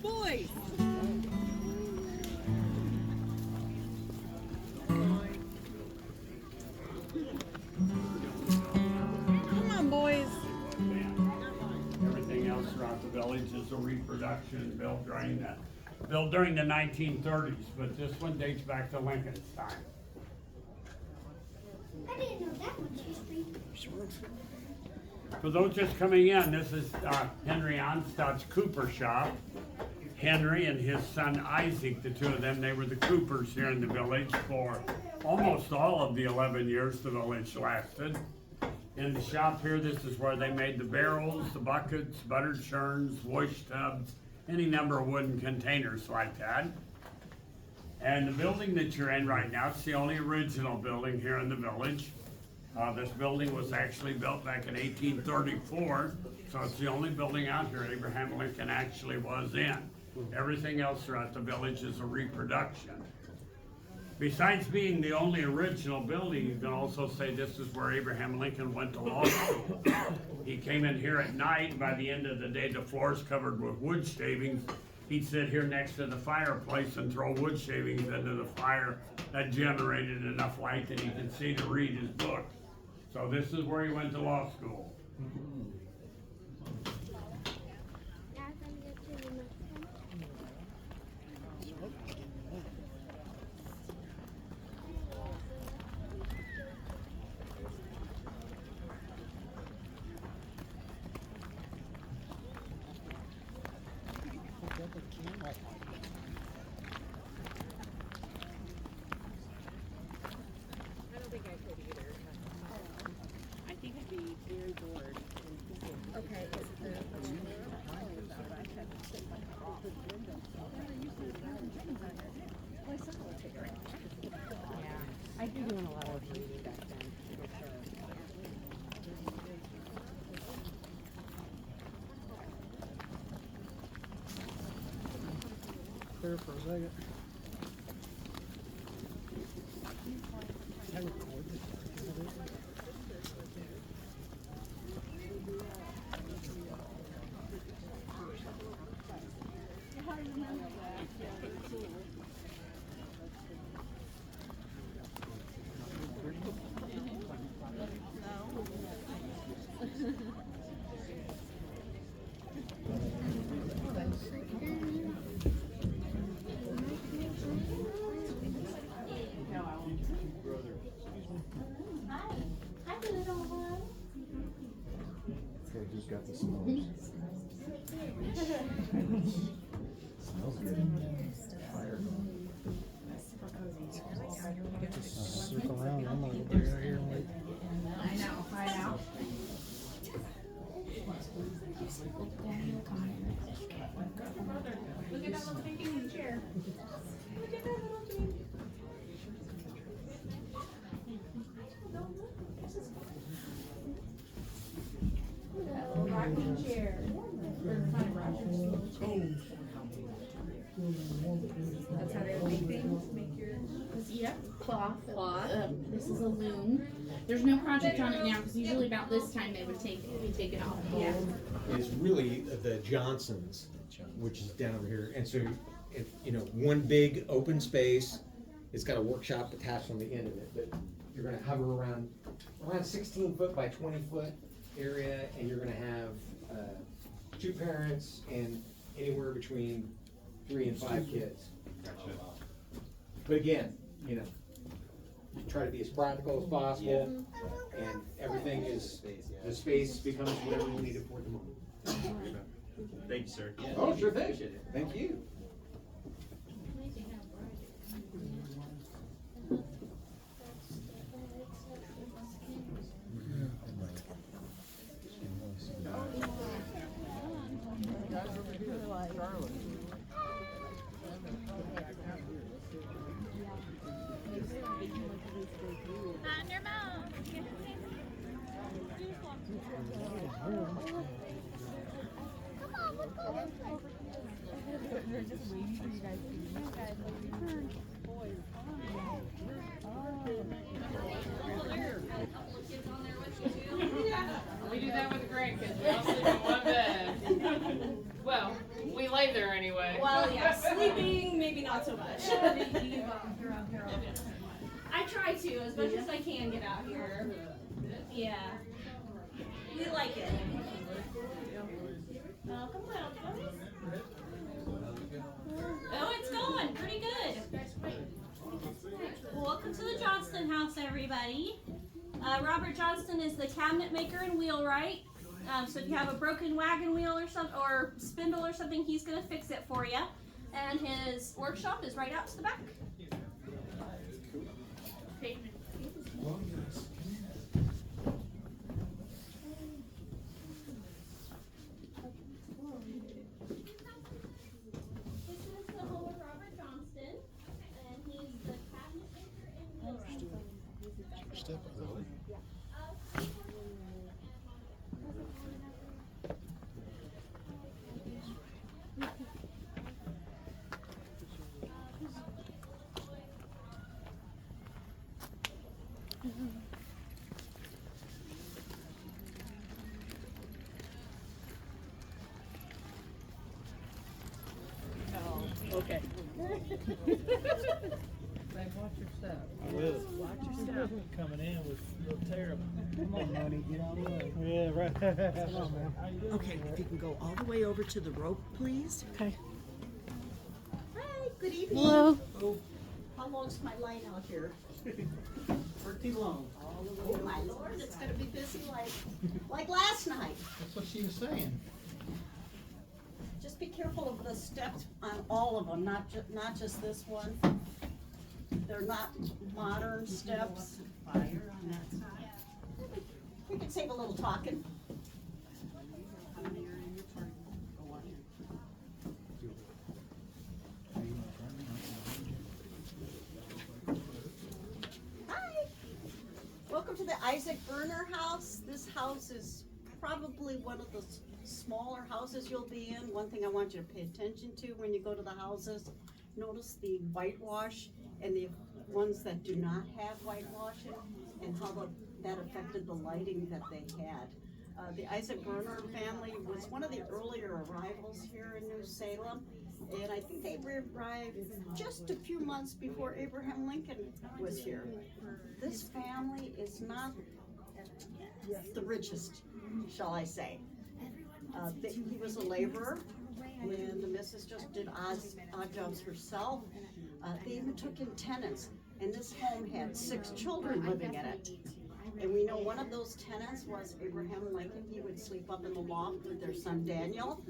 Boys. Come on, boys. Everything else throughout the village is a reproduction built during the 1930s, but this one dates back to Lincoln's time. I didn't know that much history. For those just coming in, this is Henry Onstott's Cooper shop. Henry and his son Isaac, the two of them, they were the Coopers here in the village for almost all of the 11 years the village lasted. In the shop here, this is where they made the barrels, the buckets, buttered churns, wash tubs, any number of wooden containers like that. And the building that you're in right now, it's the only original building here in the village. This building was actually built back in 1834, so it's the only building out here Abraham Lincoln actually was in. Everything else throughout the village is a reproduction. Besides being the only original building, you can also say this is where Abraham Lincoln went to law school. He came in here at night, and by the end of the day, the floor's covered with wood shavings. He'd sit here next to the fireplace and throw wood shavings into the fire. That generated enough light that he could see to read his book. So this is where he went to law school. I don't think I could either. I think I'd be very bored. Okay, is the yeah, I'd be doing a lot of reading back then, for sure. There for a second. I record this. Hi, little one. Okay, who's got the smokes? Smells good. Fire going. Just circle around. I'm gonna go back out here and wait. I know, find out. Look at that little thinking chair. Look at that little thing. Little rocking chair. That's how they would make things, make your. Yep, cloth. This is a loom. There's no project on it now because usually about this time they would take it off. Yeah. Is really the Johnsons, which is down over here. And so, one big open space. It's got a workshop attached on the end of it, but you're gonna hover around 16 foot by 20 foot area, and you're gonna have two parents and anywhere between 3 and 5 kids. But again, you try to be as practical as possible, and everything is, the space becomes whatever you need it for at the moment. Thank you, sir. Oh, sure thing. Thank you. Not in your mouth. Come on, let's go. much. I try to as much as I can get out here. Yeah. We like it. Welcome, welcome. Oh, it's going pretty good. Welcome to the Johnston house, everybody. Robert Johnston is the cabinet maker and wheelwright. So if you have a broken wagon wheel or something, or spindle or something, he's gonna fix it for you. And his workshop is right out to the back. Okay. This is the home of Robert Johnston, and he's the cabinet maker and wheelwright. Step really. Okay. Watch your step. I will. Watch your step. Coming in was real terrible. Come on, honey, get out of the way. Yeah, right. Come on, man. Okay, if you can go all the way over to the rope, please. Okay. Hi, good evening. Hello. How long's my line out here? Pretty long. Oh my lord, it's gonna be busy like last night. That's what she was saying. Just be careful of the steps on all of them, not just this one. They're not modern steps. Fire on that side. We can save a little talking. Hi. Welcome to the Isaac Berner house. This house is probably one of the smaller houses you'll be in. One thing I want you to pay attention to when you go to the houses, notice the whitewash and the ones that do not have whitewash and how that affected the lighting that they had. The Isaac Berner family was one of the earlier arrivals here in New Salem, and I think they arrived just a few months before Abraham Lincoln was here. This family is not the richest, shall I say. He was a laborer, and the missus just did odd jobs herself. They even took in tenants, and this home had 6 children living in it. And we know one of those tenants was Abraham Lincoln. He would sleep up in the loft with their son Daniel.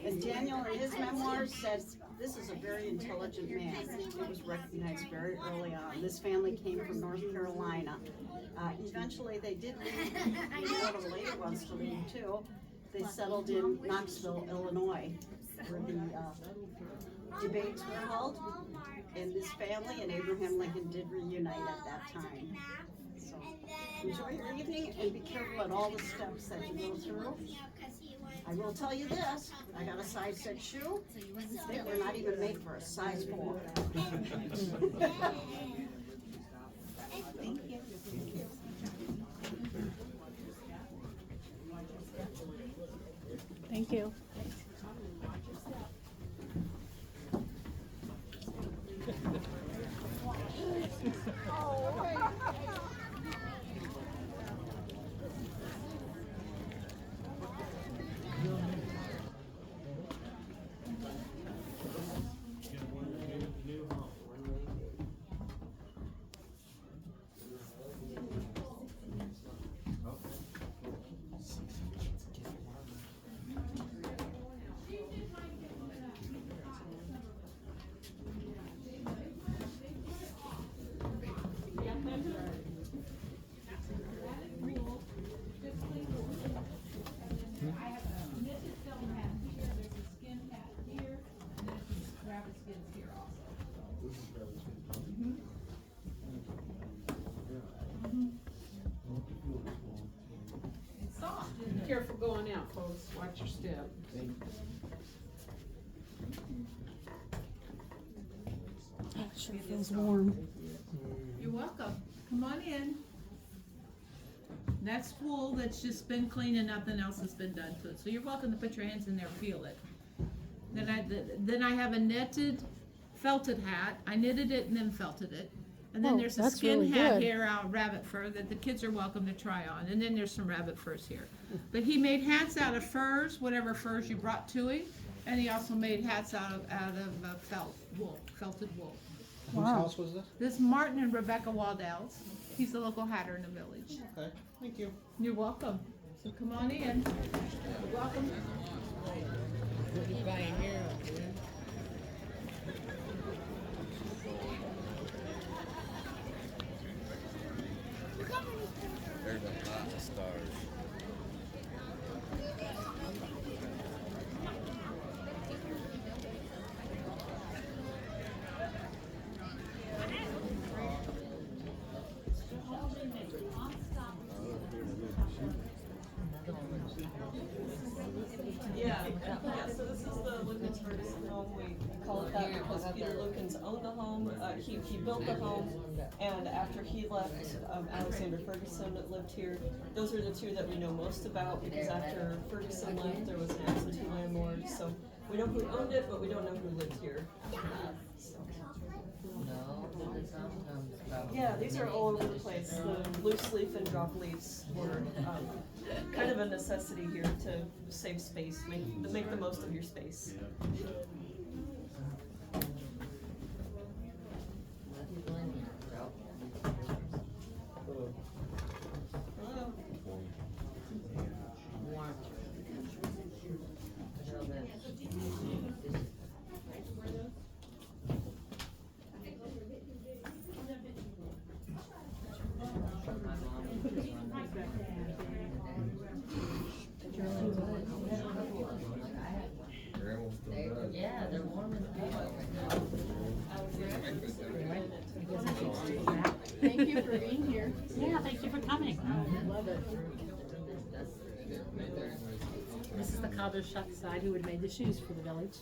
And Daniel, in his memoirs, said this is a very intelligent man. It was recognized very early on. This family came from North Carolina. Eventually, they did leave. One of the later ones to leave too. They settled in Knoxville, Illinois, where the debates were held. And this family and Abraham Lincoln did reunite at that time. So enjoy your evening and be careful at all the steps that you go through. I will tell you this, I got a size 6 shoe. They were not even made for a size 4. Thank you. Thank you. Careful going out, folks. Watch your step. Sure feels warm. You're welcome. Come on in. That's wool that's just been cleaned and nothing else has been done to it. So you're welcome to put your hands in there, feel it. Then I have a netted felted hat. I knitted it and then felted it. And then Oh, there's a that's skin really hat good. here out of rabbit fur that the kids are welcome to try on. And then there's some rabbit furs here. But he made hats out of furs, whatever furs you brought to him. And he also made hats out of felted wool. Whose house was this? This is Martin and Rebecca Waddell's. He's the local hatter in the village. Okay, thank you. You're welcome. So come on in. You're welcome. There's a lot of stars. Yeah, so this is the Lucan's Ferguson home, we call it that because Peter Lucan's owned the home, he built the home, and after he left, Alexander Ferguson lived here. Those are the two that we know most about, because after Ferguson left, there was an absentee landlord, so we know who owned it, but we don't know who lived here after that, so. Yeah, these are all over the place. The loose leaf and drop leaves were kind of a necessity here to save space, make the most of your space. Hello. Grandma still does. Yeah, they're warm as hell. Thank you for being here. Yeah, thank you for coming. Love it. This is the cobbler shop side who would have made the shoes for the village.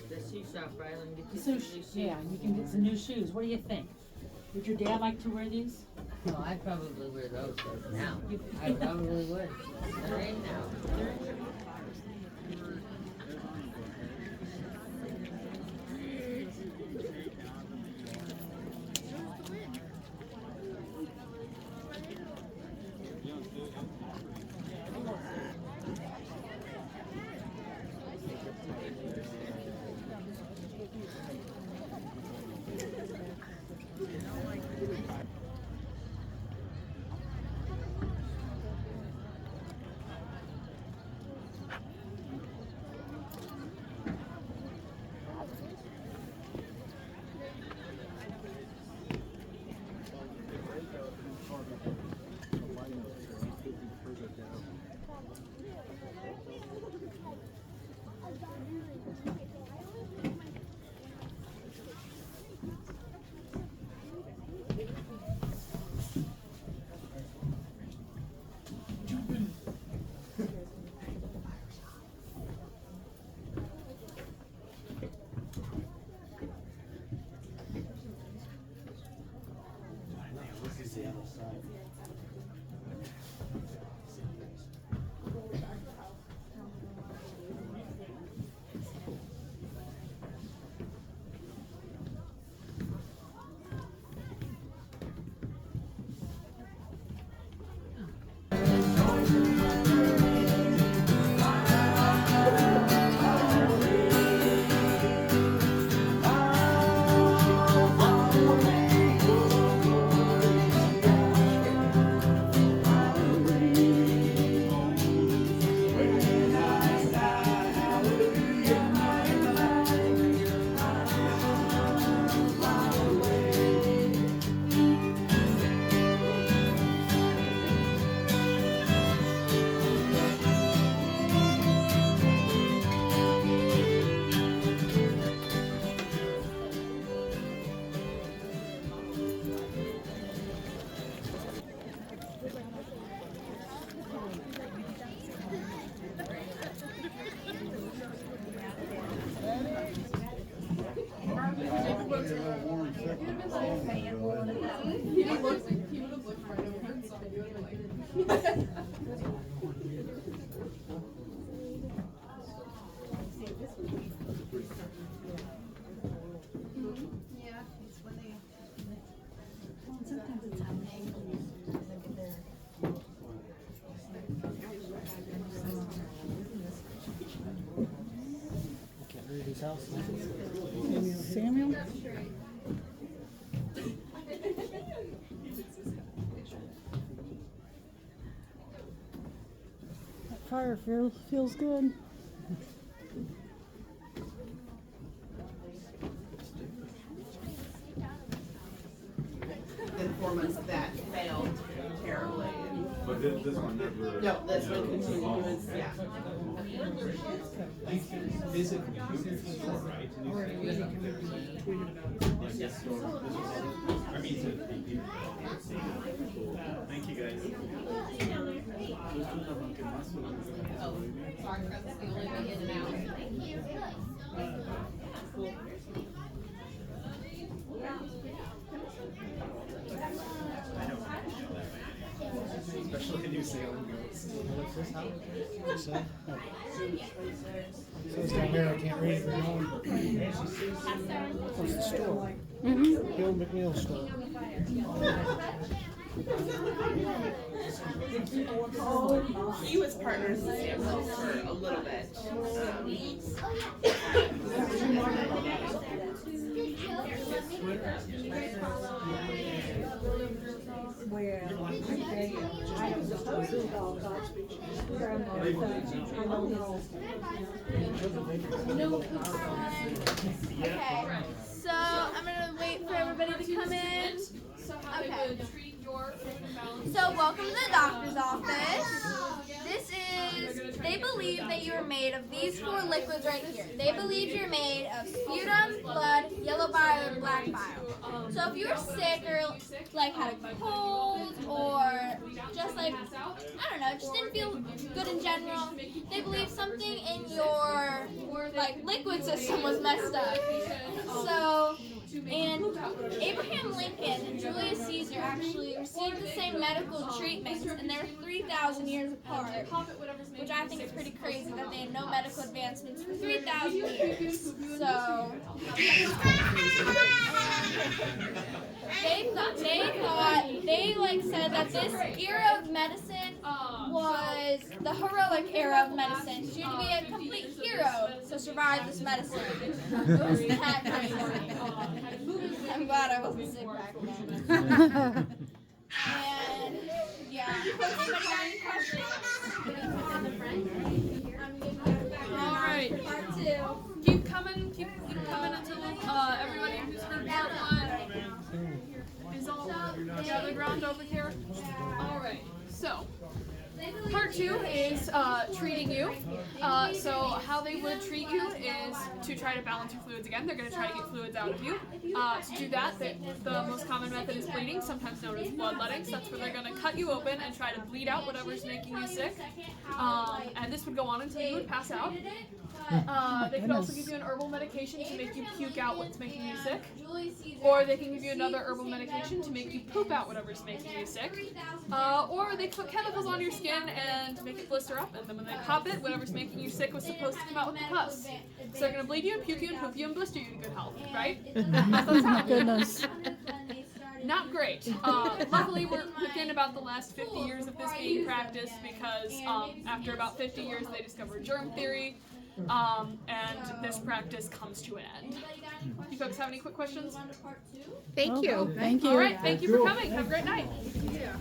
The shoe shop, right? Let me get you So, some new shoes. yeah, you can get some new shoes. What do you think? Would your dad like to wear these? No, I'd probably wear those now. I probably would. They're in now. Samuel? That fire feels good. Then 4 months that failed terribly. But this one never. No, this one continued, it was, yeah. Physically, store, right? Thank you guys. Especially when you Salem goats. What's this house? What's that? Oh. Says down there I can't read it very well. What's the store? The old McNeil store. He was partners with Samuel for a little bit. Okay, so I'm gonna wait for everybody to come in. Okay. So welcome to the doctor's office. This is, they believe that you are made of these 4 liquids right here. They believe you're made of sputum, blood, yellow bile, and black bile. So if you were sick or like had a cold or just like, I don't know, just didn't feel good in general, they believe something in your like liquid system was messed up. So, and Abraham Lincoln and Julius Caesar actually received the same medical treatments, and they're 3,000 years apart, which I think is pretty crazy that they had no medical advancements for 3,000 years. So, they like said that this era of medicine was the heroic era of medicine. So you had to be a complete hero to survive this medicine. It was that crazy. I'm glad I wasn't sick back then. And yeah, anybody got any questions? All right. Part 2. Keep coming until everybody who's heard part 1 is all gathered around over here. All right. So. Part 2 is treating you. So how they would treat you is to try to balance your fluids again. They're going to try to get fluids out of you. To do that, the most common method is bleeding, sometimes known as bloodletting. So that's where they're going to cut you open and try to bleed out whatever's making you sick. And this would go on until you would pass out. They could also give you an herbal medication to make you puke out what's making you sick. Or they can give you another herbal medication to make you poop out whatever's making you sick. Or they put chemicals on your skin and make it blister up, and then when they pop it, whatever's making you sick was supposed to come out with the pus. So they're going to bleed you and puke you and poop you and blister you to good health, right? Goodness. Not great. Luckily, we're within about the last 50 years of this being practiced because after about 50 years, they discovered germ theory. And this practice comes to an end. You folks have any quick questions? Thank you. Thank you. All right, thank you for coming. Have a great night. Yeah.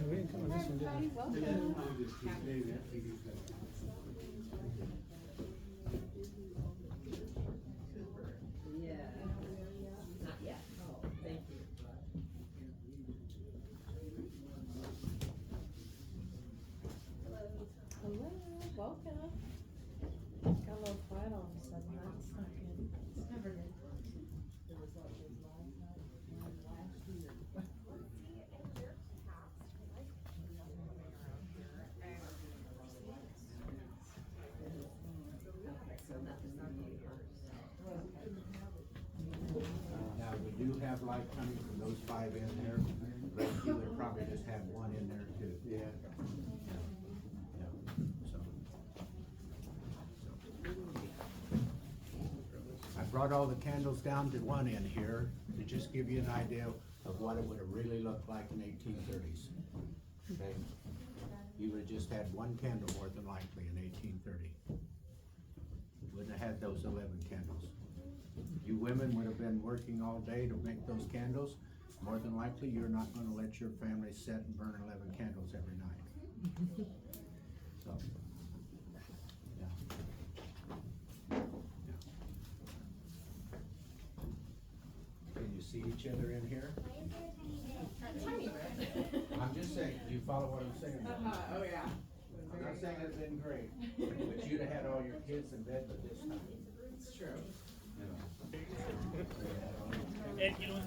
We didn't come on this one, did we? Now, we do have light coming from those 5 in there, but you would probably just have 1 in there too. Yeah. I brought all the candles down to 1 end here to just give you an idea of what it would have really looked like in 1830s. Okay? you would've just had one candle more than likely in 1830. Wouldn't have had those 11 candles. You women would have been working all day to make those candles. More than likely, you're not gonna let your family sit and burn 11 candles every night. So, yeah. Can you see each other in here? I'm just saying, do you follow what I'm saying? Oh, yeah. I'm not saying it's been great, but you'd have had all your kids in bed by this time. It's true. You know. And you know,